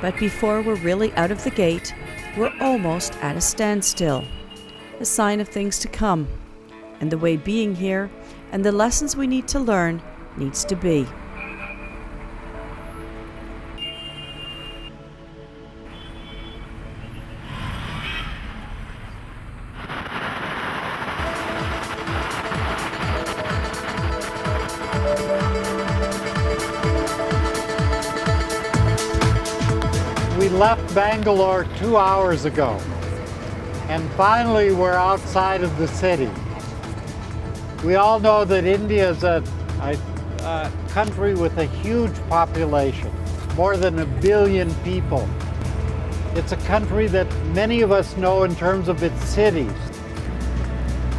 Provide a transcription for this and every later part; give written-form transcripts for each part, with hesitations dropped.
But before we're really out of the gate, we're almost at a standstill, a sign of things to come, and the way being here and the lessons we need to learn needs to be. We left Bangalore 2 hours ago, and finally we're outside of the city. We all know that India is a country with a huge population, more than 1 billion people. It's a country that many of us know in terms of its cities,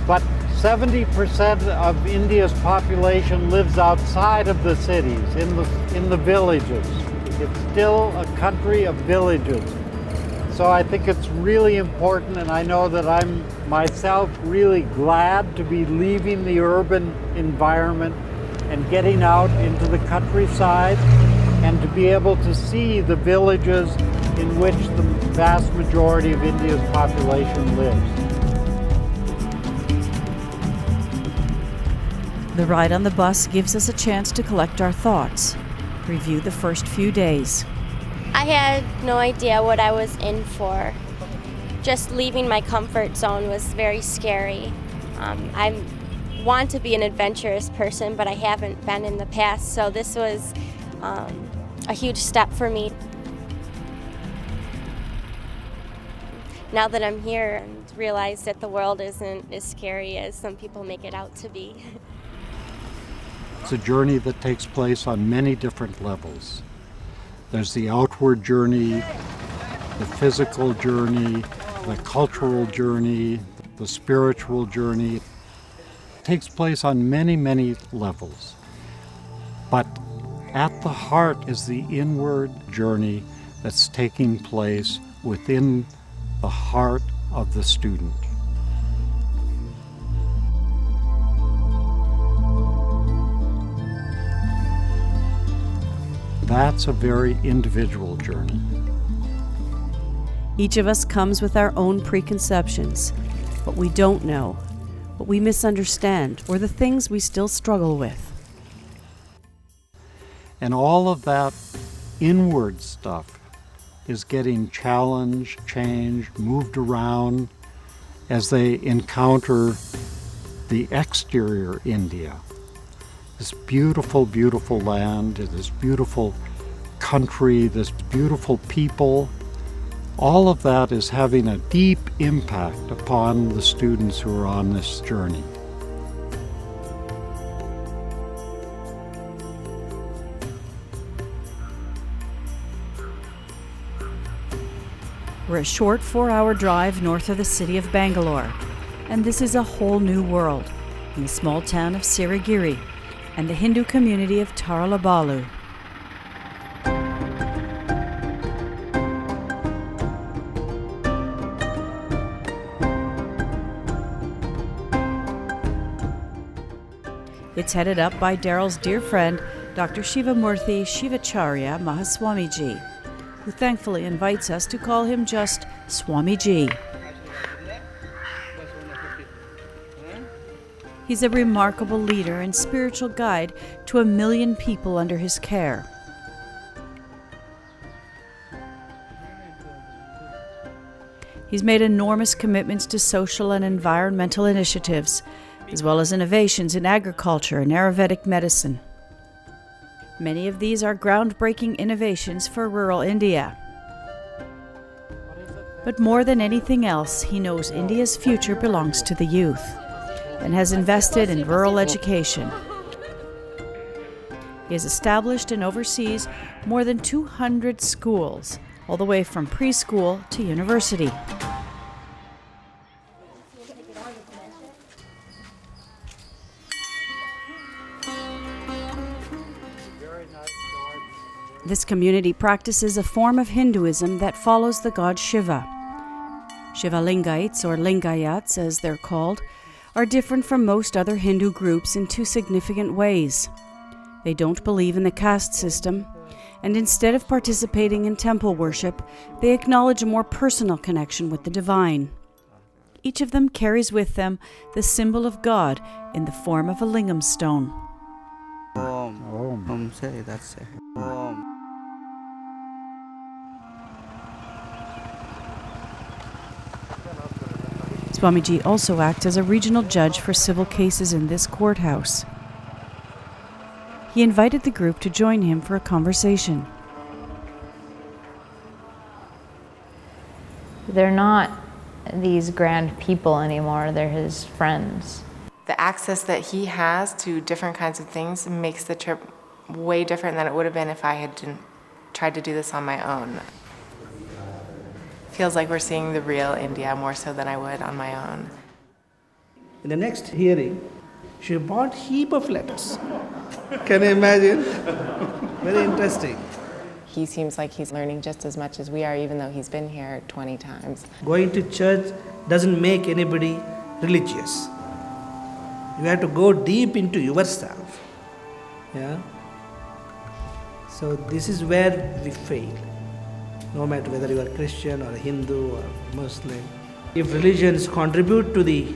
but 70% of India's population lives outside of the cities, in the villages. It's still a country of villages. So I think it's really important, and I know that I'm myself really glad to be leaving the urban environment and getting out into the countryside and to be able to see the villages in which the vast majority of India's population lives. The ride on the bus gives us a chance to collect our thoughts, review the first few days. I had no idea what I was in for. Just leaving my comfort zone was very scary. I want to be an adventurous person, but I haven't been in the past, so this was a huge step for me. Now that I'm here, I realize that the world isn't as scary as some people make it out to be. It's a journey that takes place on many different levels. There's the outward journey, the physical journey, the cultural journey, the spiritual journey. It takes place on many, many levels. But at the heart is the inward journey that's taking place within the heart of the student. That's a very individual journey. Each of us comes with our own preconceptions, what we don't know, what we misunderstand, or the things we still struggle with. And all of that inward stuff is getting challenged, changed, moved around as they encounter the exterior India. This beautiful, beautiful land, this beautiful country, this beautiful people, all of that is having a deep impact upon the students who are on this journey. We're a short 4-hour drive north of the city of Bangalore, and this is a whole new world in the small town of Sirigiri and the Hindu community of Darrol. It's headed up by Darrol's dear friend, Dr. Shivamurthy Shivacharya Mahaswamiji, who thankfully invites us to call him just Swamiji. He's a remarkable leader and spiritual guide to 1 million people under his care. He's made enormous commitments to social and environmental initiatives, as well as innovations in agriculture and Ayurvedic medicine. Many of these are groundbreaking innovations for rural India. But more than anything else, he knows India's future belongs to the youth and has invested in rural education. He has established and oversees more than 200 schools, all the way from preschool to university. This community practices a form of Hinduism that follows the god Shiva. Shivalingaites, or Lingayats as they're called, are different from most other Hindu groups in two significant ways. They don't believe in the caste system, and instead of participating in temple worship, they acknowledge a more personal connection with the divine. Each of them carries with them the symbol of God in the form of a lingam stone. That's it. Swamiji also acts as a regional judge for civil cases in this courthouse. He invited the group to join him for a conversation. They're not these grand people anymore, they're his friends. The access that he has to different kinds of things makes the trip way different than it would have been if I had tried to do this on my own. Feels like we're seeing the real India more so than I would on my own. In the next hearing, she bought heap of letters. Can you imagine? Very interesting. He seems like he's learning just as much as we are, even though he's been here 20 times. Going to church doesn't make anybody religious. You have to go deep into yourself. Yeah? So this is where we fail. No matter whether you are Christian or Hindu or Muslim. If religions contribute to the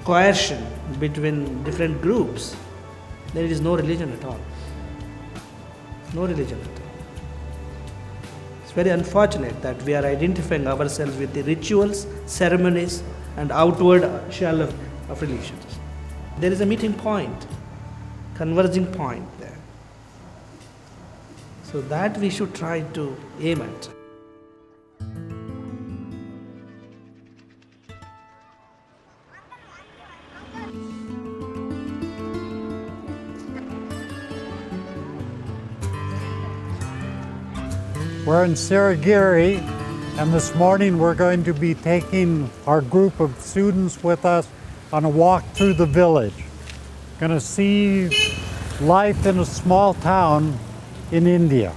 coercion between different groups, then it is no religion at all. No religion at all. It's very unfortunate that we are identifying ourselves with the rituals, ceremonies, and outward shell of religions. There is a meeting point, converging point there. So that we should try to aim at. We're in Siragiri, and this morning we're going to be taking our group of students with us on a walk through the village. Going to see life in a small town in India.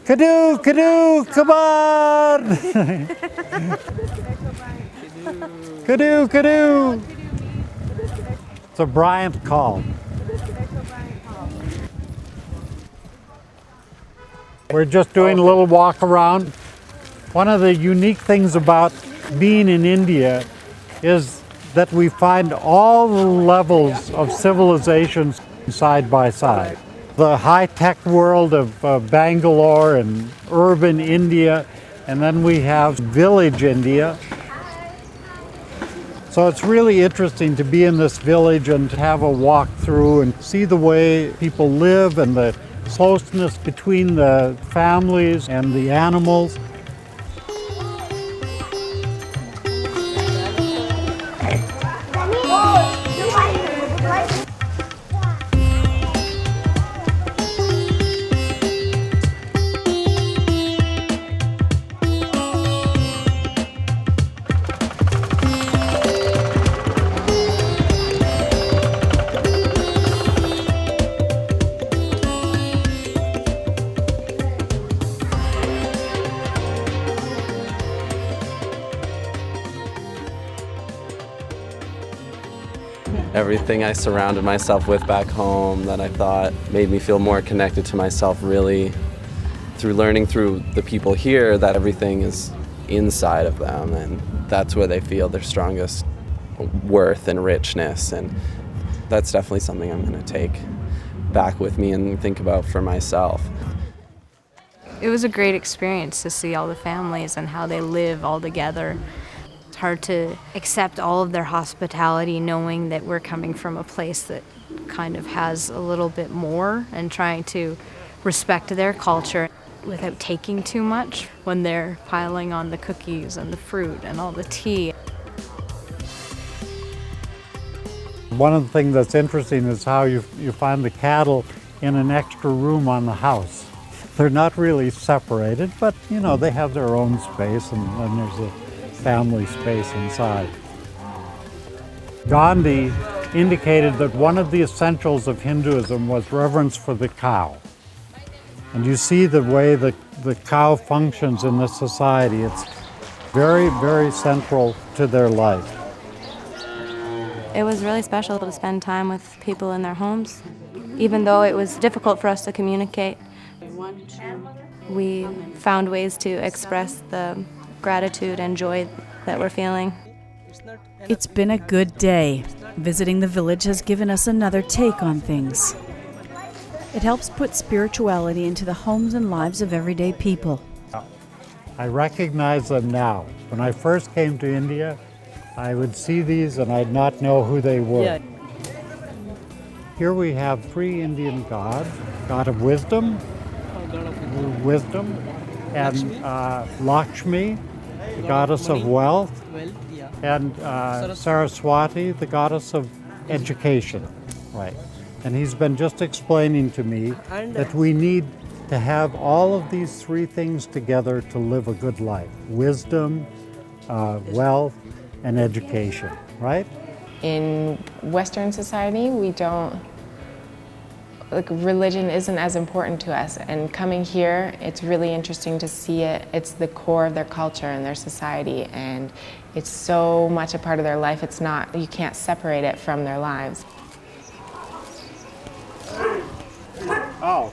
Kadoo, kadoo, come on! Kadoo, kadoo! It's a Bryant call. We're just doing a little walk around. One of the unique things about being in India is that we find all the levels of civilizations side by side. The high-tech world of Bangalore and urban India, and then we have village India. So it's really interesting to be in this village and to have a walk through and see the way people live and the closeness between the families and the animals. Everything I surrounded myself with back home that I thought made me feel more connected to myself, really through learning through the people here that everything is inside of them, and that's where they feel their strongest worth and richness, and that's definitely something I'm going to take back with me and think about for myself. It was a great experience to see all the families and how they live all together. It's hard to accept all of their hospitality knowing that we're coming from a place that kind of has a little bit more, and trying to respect their culture without taking too much when they're piling on the cookies and the fruit and all the tea. One of the things that's interesting is how you find the cattle in an extra room on the house. They're not really separated, but you know, they have their own space, and then there's a family space inside. Gandhi indicated that one of the essentials of Hinduism was reverence for the cow. And you see the way the cow functions in this society. It's very, very central to their life. It was really special to spend time with people in their homes. Even though it was difficult for us to communicate, We found ways to express the gratitude and joy that we're feeling. It's been a good day. Visiting the village has given us another take on things. It helps put spirituality into the homes and lives of everyday people. I recognize them now. When I first came to India, I would see these and I'd not know who they were. Yeah. Here we have three Indian gods: God of wisdom, and Lakshmi, the goddess of wealth, and Saraswati, the goddess of education. Right. And he's been just explaining to me that we need to have all of these three things together to live a good life: wisdom, wealth, and education, right? In Western society, we don't, religion isn't as important to us. And coming here, it's really interesting to see it. It's the core of their culture and their society, and it's so much a part of their life. It's not, you can't separate it from their lives. Oh.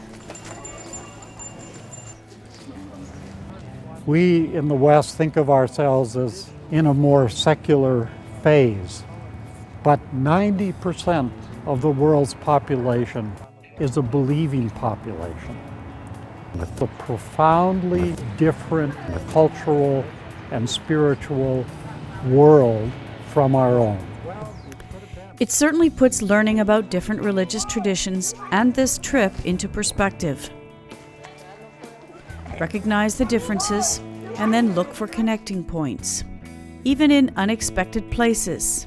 We in the West think of ourselves as in a more secular phase, but 90% of the world's population is a believing population with a profoundly different cultural and spiritual world from our own. It certainly puts learning about different religious traditions and this trip into perspective. Recognize the differences and then look for connecting points, even in unexpected places.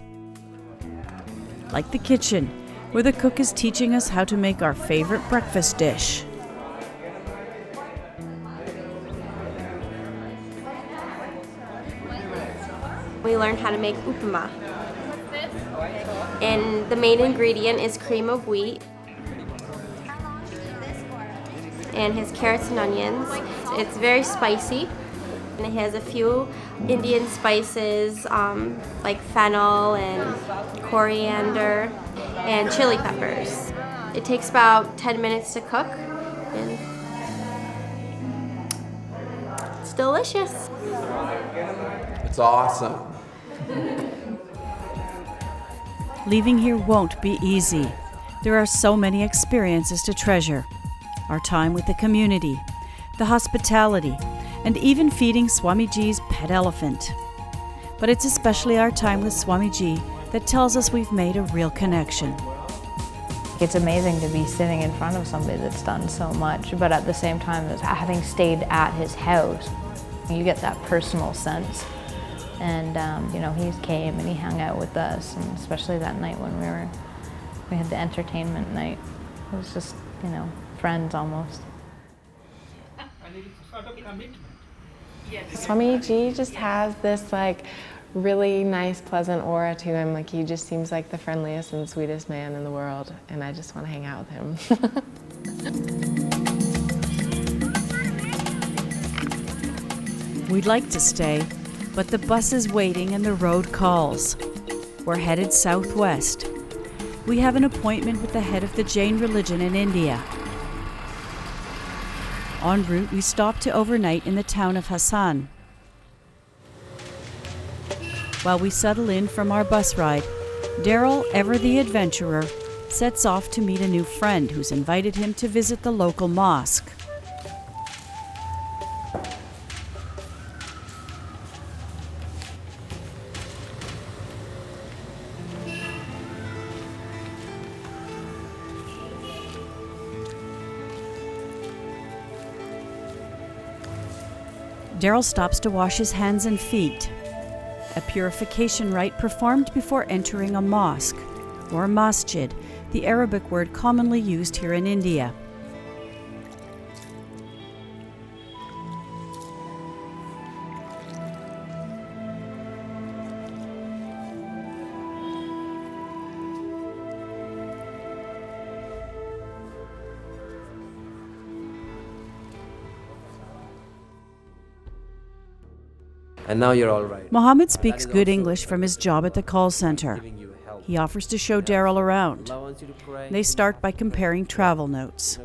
Like the kitchen, where the cook is teaching us how to make our favorite breakfast dish. We learned how to make upama. And the main ingredient is cream of wheat and his carrots and onions. It's very spicy, and it has a few Indian spices like fennel and coriander and chili peppers. It takes about 10 minutes to cook, and it's delicious. It's awesome. Leaving here won't be easy. There are so many experiences to treasure. Our time with the community, the hospitality, and even feeding Swamiji's pet elephant. But it's especially our time with Swamiji that tells us we've made a real connection. It's amazing to be sitting in front of somebody that's done so much, but at the same time, as having stayed at his house, you get that personal sense. And he came and he hung out with us, and especially that night when we had the entertainment night. It was just, friends almost. Swamiji just has this really nice, pleasant aura to him. He just seems like the friendliest and sweetest man in the world, and I just want to hang out with him. We'd like to stay, but the bus is waiting and the road calls. We're headed southwest. We have an appointment with the head of the Jain religion in India. En route, we stop to overnight in the town of Hassan. While we settle in from our bus ride, Darrol, ever the adventurer, sets off to meet a new friend who's invited him to visit the local mosque. Darrol stops to wash his hands and feet, a purification rite performed before entering a mosque, or masjid, the Arabic word commonly used here in India. And now you're all right. Mohammed speaks good English from his job at the call center. He offers to show Darrol around. They start by comparing travel notes.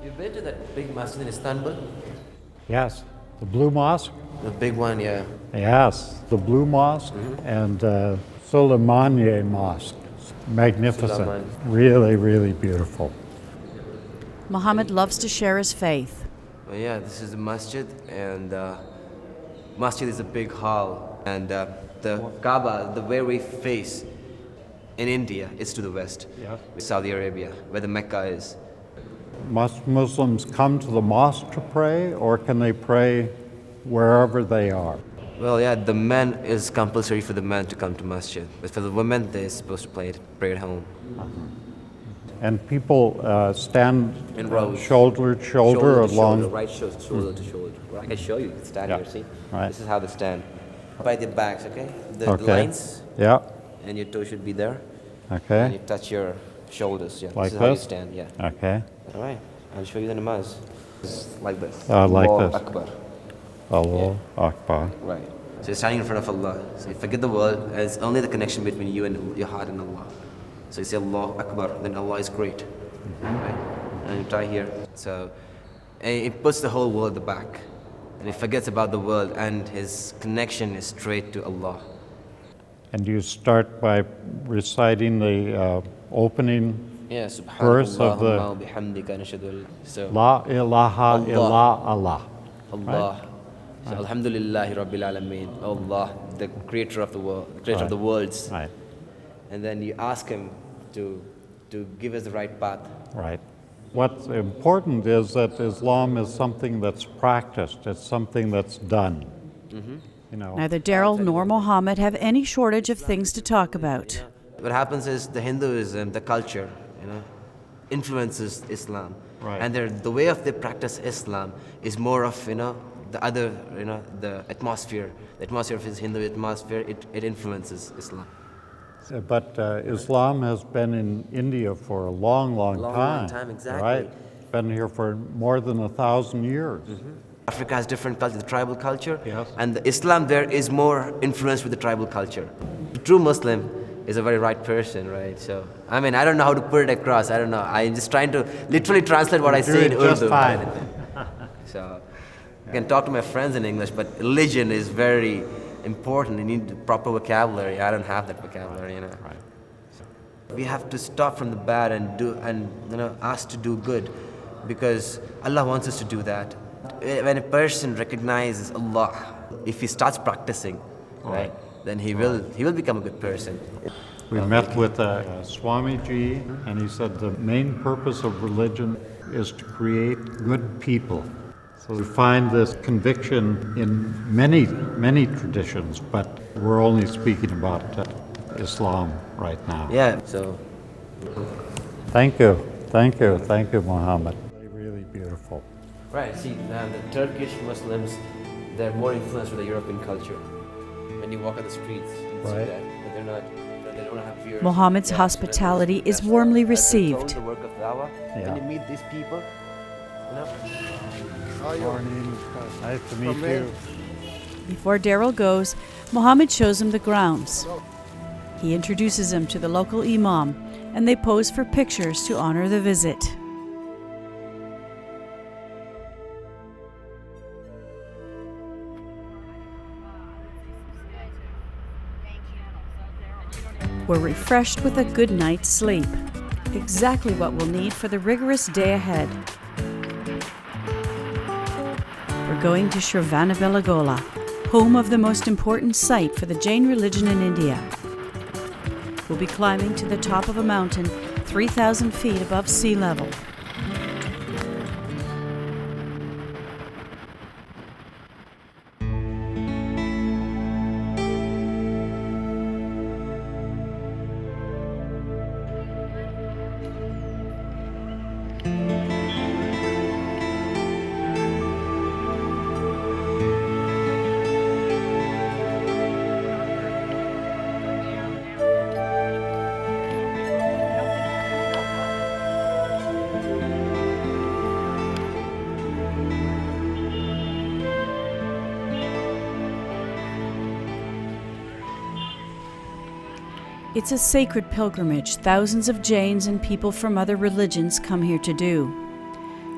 You've been to that big mosque in Istanbul? Yes, the Blue Mosque. The big one, yeah. Yes, the Blue Mosque and Suleymaniye Mosque. Magnificent. Suleiman. Really, really beautiful. Mohammed loves to share his faith. Well, yeah, this is the masjid, and masjid is a big hall, and the Kaaba, the where we face in India, is to the west, Yes. Saudi Arabia, where the Mecca is. Must Muslims come to the mosque to pray, or can they pray wherever they are? Well, yeah, the men is compulsory for the men to come to masjid, but for the women, they're supposed to pray at home. And people stand In rows. shoulder to shoulder along. right shoulder to shoulder. Well, I can show you. Stand Yeah. here, see? Right. This is how they stand. By the backs, okay? The Okay. lines, Yeah. and your toe should be there. And Okay. you touch your shoulders, yeah. Like this is how you this? stand, yeah. Okay. All right, I'll show you the namaz. It's like this. Like Allahu this. Akbar. Allahu Akbar. Right. So you're standing in front of Allah. So you forget the world, and it's only the connection between you and your heart and Allah. So you say Allahu Akbar, then Allah is great. Right? And you try here. So and it puts the whole world at the back. And he forgets about the world, and his connection is straight to Allah. And you start by reciting the opening Yeah, verse of the subhanallahumma bihamdika nashhadu an- So La ilaha Allah. illa Allah. Allah. So Alhamdulillahi Rabbil Alameen. Allah, the creator of the world, the creator of the worlds. Right, And then you ask him to give us the right path. right. What's important is that Islam is something that's practiced. It's something that's done. You know. Neither Darrol nor Mohammed have any shortage of things to talk about. What happens is the Hinduism, the culture, influences Islam. Right. And the way of they practice Islam is more of, the other, the atmosphere. The atmosphere of his Hindu atmosphere, it influences Islam. But Islam has been in India for a long, long Long, time. long time, exactly. Right? Been here for more than 1,000 years. Africa has different culture, the tribal culture, Yes. and the Islam there is more influenced with the tribal culture. The true Muslim is a very right person, right? So, I mean, I don't know how to put it across. I don't know. I'm just trying to literally translate what I You're say in doing just Urdu. fine. So, I can talk to my friends in English, but religion is very important. You need the proper vocabulary. I don't have that vocabulary, Right. We have to stop from the bad and ask to do good, because Allah wants us to do that. When a person recognizes Allah, if he starts practicing, right, then he will become a good person. We met with Swamiji, and he said the main purpose of religion is to create good people. So we find this conviction in many, many traditions, but we're only speaking about Islam right now. Yeah. So Thank you, thank you, thank you, Muhammad. Really beautiful. right. See, now the Turkish Muslims, they're more influenced with the European culture. When you walk on the streets, you see Right. that, but they're not. They don't have beards. Mohammed's Yeah, hospitality is that's warmly the- that's the tone, received. The work of dawah. Yeah. When you meet these people, Morning. Nice to meet you. Before Darrol goes, Mohammed shows him the grounds. He introduces him to the local imam, and they pose for pictures to honor the visit. We're refreshed with a good night's sleep. Exactly what we'll need for the rigorous day ahead. We're going to Shravanabelagola, home of the most important site for the Jain religion in India. We'll be climbing to the top of a mountain 3,000 feet above sea level. It's a sacred pilgrimage thousands of Jains and people from other religions come here to do.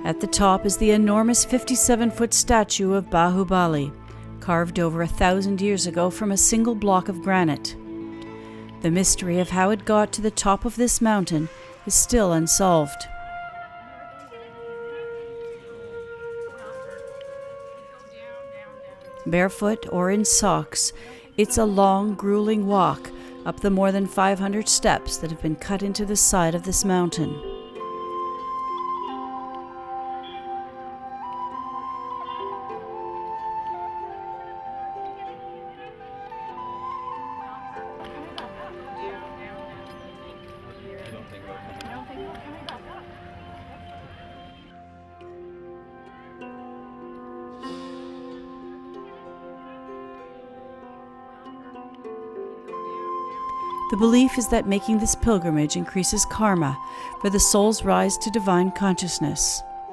At the top is the enormous 57-foot statue of Bahubali, carved over 1,000 years ago from a single block of granite. The mystery of how it got to the top of this mountain is still unsolved. Barefoot or in socks, it's a long, grueling walk up the more than 500 steps that have been cut into the side of this mountain. The belief is that making this pilgrimage increases karma, for the soul's rise to divine consciousness.